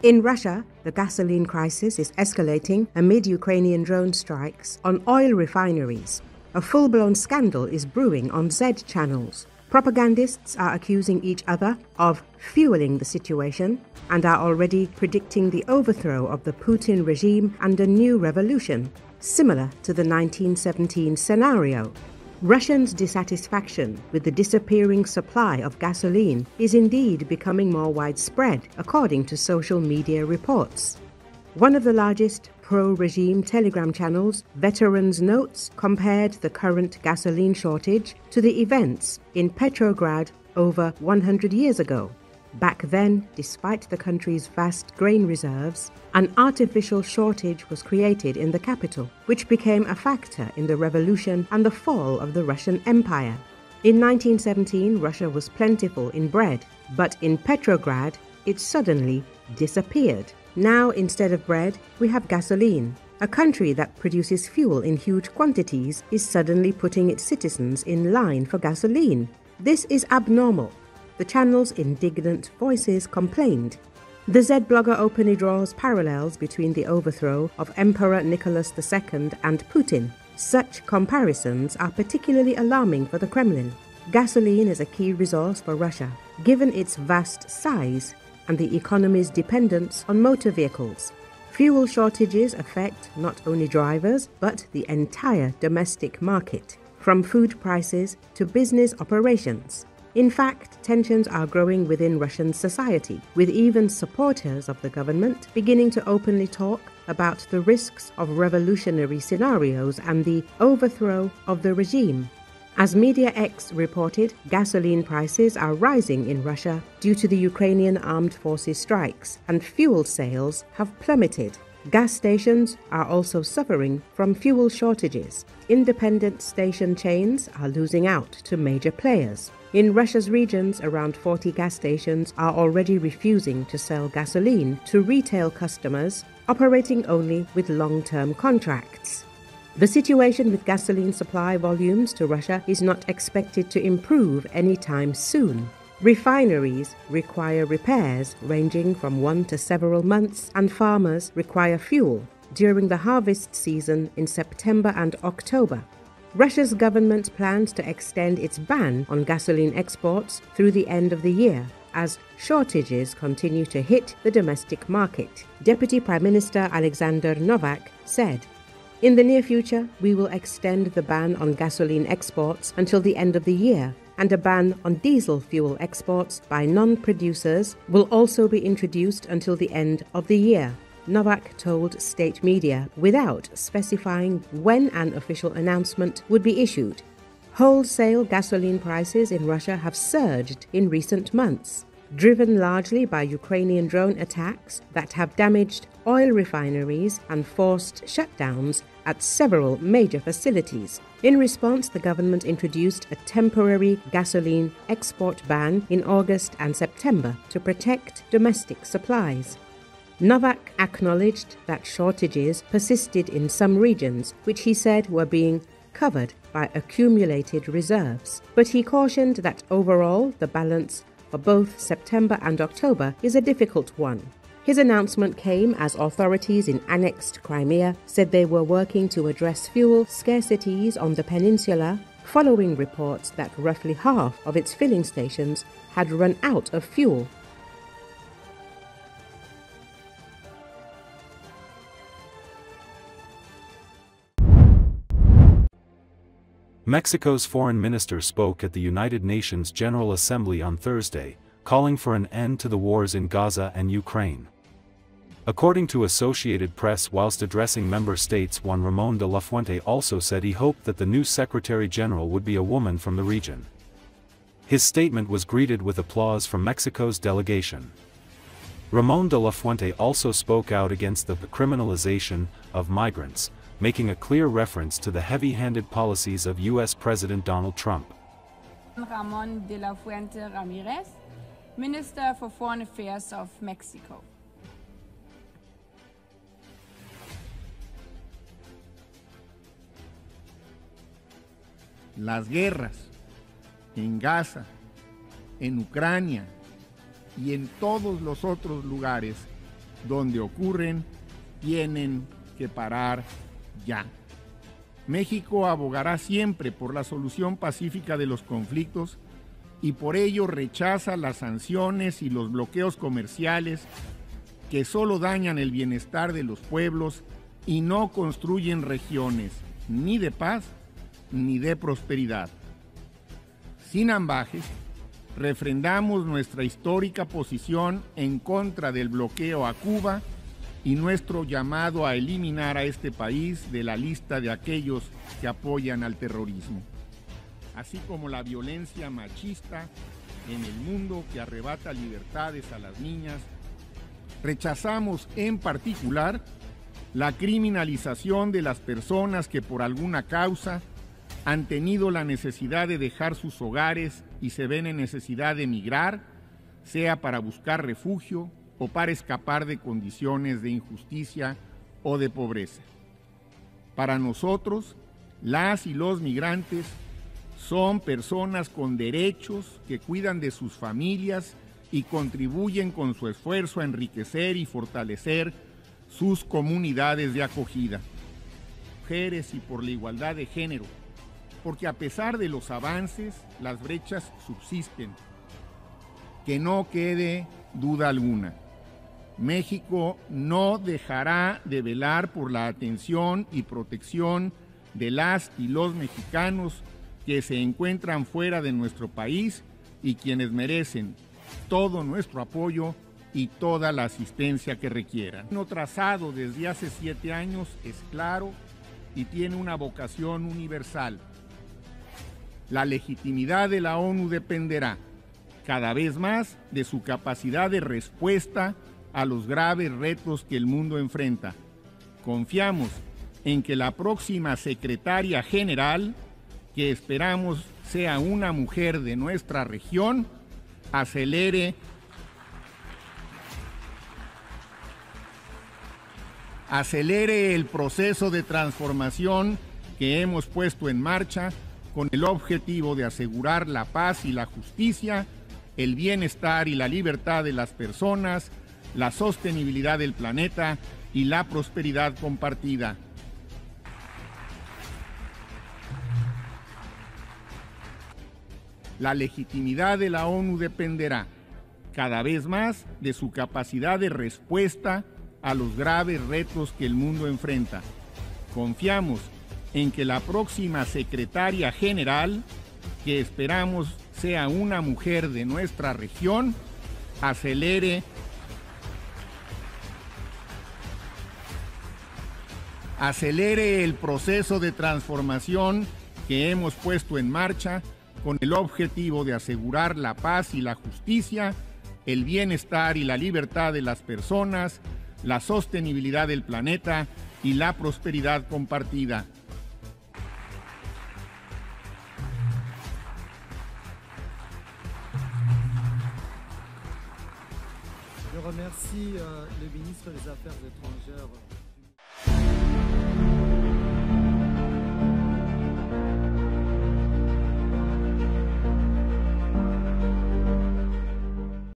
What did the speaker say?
In Russia, the gasoline crisis is escalating amid Ukrainian drone strikes on oil refineries. A full-blown scandal is brewing on Z channels. Propagandists are accusing each other of fueling the situation and are already predicting the overthrow of the Putin regime and a new revolution, similar to the 1917 scenario. Russians' dissatisfaction with the disappearing supply of gasoline is indeed becoming more widespread, according to social media reports. One of the largest pro-regime Telegram channels, Veterans Notes, compared the current gasoline shortage to the events in Petrograd over 100 years ago. Back then, despite the country's vast grain reserves, an artificial shortage was created in the capital, which became a factor in the revolution and the fall of the Russian Empire. In 1917, Russia was plentiful in bread, but in Petrograd, it suddenly disappeared. Now, instead of bread, we have gasoline. A country that produces fuel in huge quantities is suddenly putting its citizens in line for gasoline. This is abnormal. The channel's indignant voices complained. The Z blogger openly draws parallels between the overthrow of Emperor Nicholas II and Putin. Such comparisons are particularly alarming for the Kremlin. Gasoline is a key resource for Russia, given its vast size and the economy's dependence on motor vehicles. Fuel shortages affect not only drivers, but the entire domestic market, from food prices to business operations. In fact, tensions are growing within Russian society, with even supporters of the government beginning to openly talk about the risks of revolutionary scenarios and the overthrow of the regime. As Media X reported, gasoline prices are rising in Russia due to the Ukrainian Armed Forces strikes, and fuel sales have plummeted. Gas stations are also suffering from fuel shortages. Independent station chains are losing out to major players. In Russia's regions, around 40 gas stations are already refusing to sell gasoline to retail customers, operating only with long-term contracts. The situation with gasoline supply volumes to Russia is not expected to improve anytime soon. Refineries require repairs ranging from 1 to several months, and farmers require fuel during the harvest season in September and October. Russia's government plans to extend its ban on gasoline exports through the end of the year, as shortages continue to hit the domestic market. Deputy Prime Minister Alexander Novak said, "In the near future, we will extend the ban on gasoline exports until the end of the year, and a ban on diesel fuel exports by non-producers will also be introduced until the end of the year," Novak told state media, without specifying when an official announcement would be issued. Wholesale gasoline prices in Russia have surged in recent months, driven largely by Ukrainian drone attacks that have damaged oil refineries and forced shutdowns at several major facilities. In response, the government introduced a temporary gasoline export ban in August and September to protect domestic supplies. Novak acknowledged that shortages persisted in some regions, which he said were being covered by accumulated reserves. But he cautioned that overall, the balance for both September and October is a difficult one. His announcement came as authorities in annexed Crimea said they were working to address fuel scarcities on the peninsula, following reports that roughly half of its filling stations had run out of fuel. Mexico's foreign minister spoke at the United Nations General Assembly on Thursday, calling for an end to the wars in Gaza and Ukraine. According to Associated Press, whilst addressing member states, Juan Ramón de la Fuente also said he hoped that the new Secretary General would be a woman from the region. His statement was greeted with applause from Mexico's delegation. Ramón de la Fuente also spoke out against the criminalization of migrants, making a clear reference to the heavy-handed policies of U.S. President Donald Trump. Ramón de la Fuente Ramírez, Minister for Foreign Affairs of Mexico. Las guerras en Gaza, en Ucrania y en todos los otros lugares donde ocurren tienen que parar ya. México abogará siempre por la solución pacífica de los conflictos y por ello rechaza las sanciones y los bloqueos comerciales que solo dañan el bienestar de los pueblos y no construyen regiones ni de paz ni de prosperidad. Sin ambajes, refrendamos nuestra histórica posición en contra del bloqueo a Cuba y nuestro llamado a eliminar a este país de la lista de aquellos que apoyan al terrorismo, así como la violencia machista en el mundo que arrebata libertades a las niñas. Rechazamos en particular la criminalización de las personas que por alguna causa han tenido la necesidad de dejar sus hogares y se ven en necesidad de emigrar, sea para buscar refugio o para escapar de condiciones de injusticia o de pobreza. Para nosotros, las y los migrantes son personas con derechos que cuidan de sus familias y contribuyen con su esfuerzo a enriquecer y fortalecer sus comunidades de acogida. Mujeres y por la igualdad de género, porque a pesar de los avances, las brechas subsisten. Que no quede duda alguna. México no dejará de velar por la atención y protección de las y los mexicanos que se encuentran fuera de nuestro país y quienes merecen todo nuestro apoyo y toda la asistencia que requieran. Lo trazado desde hace 7 años es claro y tiene una vocación universal. La legitimidad de la ONU dependerá cada vez más de su capacidad de respuesta a los graves retos que el mundo enfrenta. Confiamos en que la próxima secretaria general, que esperamos sea una mujer de nuestra región, acelere el proceso de transformación que hemos puesto en marcha con el objetivo de asegurar la paz y la justicia, el bienestar y la libertad de las personas, la sostenibilidad del planeta y la prosperidad compartida. La legitimidad de la ONU dependerá cada vez más de su capacidad de respuesta a los graves retos que el mundo enfrenta. Confiamos en que la próxima secretaria general, que esperamos sea una mujer de nuestra región, acelere el proceso de transformación que hemos puesto en marcha con el objetivo de asegurar la paz y la justicia, el bienestar y la libertad de las personas, la sostenibilidad del planeta y la prosperidad compartida. Je remercie le ministre des Affaires étrangères